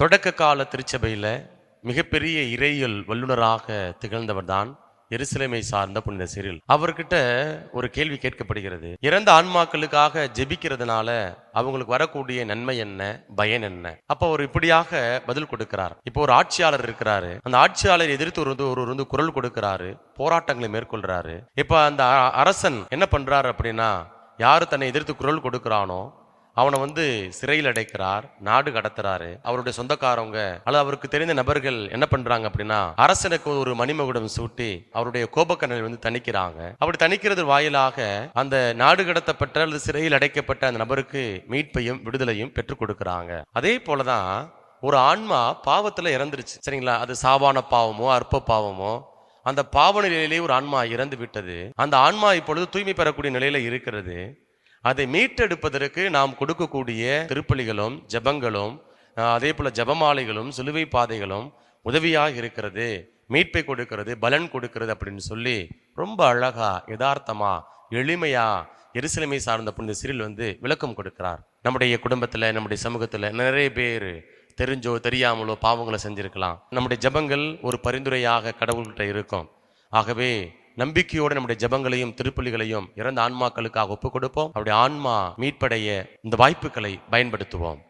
தொடக்க கால திருச்சபையில மிகப்பெரிய இறையியல் வல்லுனராக திகழ்ந்தவர் தான் எருசலேமை சார்ந்த புனித சிரில். அவர்கிட்ட ஒரு கேள்வி கேட்கப்படுகிறது. இறந்த ஆன்மாக்களுக்காக ஜெபிக்கிறதுனால அவங்களுக்கு வரக்கூடிய நன்மை என்ன, பயன் என்ன? அப்ப அவர் இப்படியாக பதில் கொடுக்கிறார். இப்போ ஒரு ஆட்சியாளர் இருக்கிறாரு. அந்த ஆட்சியாளர் எதிர்த்து ஒரு குரல் கொடுக்கிறாரு, போராட்டங்களை மேற்கொள்றாரு. இப்ப அந்த அரசன் என்ன பண்றாரு அப்படின்னா, யாரு தன்னை எதிர்த்து குரல் கொடுக்கிறானோ அவனை சிறையில் அடைக்கிறார், நாடு கடத்துறாரு. அவருடைய சொந்தக்காரவங்க அல்லது அவருக்கு தெரிந்த நபர்கள் என்ன பண்றாங்க அப்படின்னா, அரசனுக்கு ஒரு மணிமகுடம் சூட்டி அவருடைய கோபக்கண்ணை தணிக்கிறாங்க. அப்படி தணிக்கிறது வாயிலாக அந்த நாடு கடத்தப்பட்ட அல்லது சிறையில் அடைக்கப்பட்ட அந்த நபருக்கு மீட்பையும் விடுதலையும் பெற்றுக் கொடுக்கிறாங்க. அதே போலதான் ஒரு ஆன்மா பாவத்துல இறந்துருச்சு, சரிங்களா? அது சாவான பாவமோ அற்ப பாவமோ, அந்த பாவ நிலையிலேயே ஒரு ஆன்மா இறந்து விட்டது. அந்த ஆன்மா இப்பொழுது தூய்மை பெறக்கூடிய நிலையில இருக்கிறது. அதை மீட்டெடுப்பதற்கு நாம் கொடுக்கக்கூடிய திருப்பலிகளும் ஜபங்களும் அதே போல ஜபமாலைகளும் சிலுவை பாதைகளும் உதவியாக இருக்கிறது, மீட்பை கொடுக்கிறது, பலன் கொடுக்கிறது அப்படின்னு சொல்லி ரொம்ப அழகா யதார்த்தமா எளிமையா எருசலேமை சார்ந்த புனித சிரில் விளக்கம் கொடுக்கிறார். நம்முடைய குடும்பத்துல நம்முடைய சமூகத்துல நிறைய பேர் தெரிஞ்சோ தெரியாமலோ பாவங்களை செஞ்சிருக்கலாம். நம்முடைய ஜபங்கள் ஒரு பரிந்துரையாக கடவுள்கிட்ட இருக்கும். ஆகவே நம்பிக்கையோடு நம்முடைய ஜபங்களையும் திருப்பலிகளையும் இறந்த ஆன்மாக்களுக்காக ஒப்புக் கொடுப்போம். அவருடைய ஆன்மா மீட்படைய இந்த வாய்ப்புகளை பயன்படுத்துவோம்.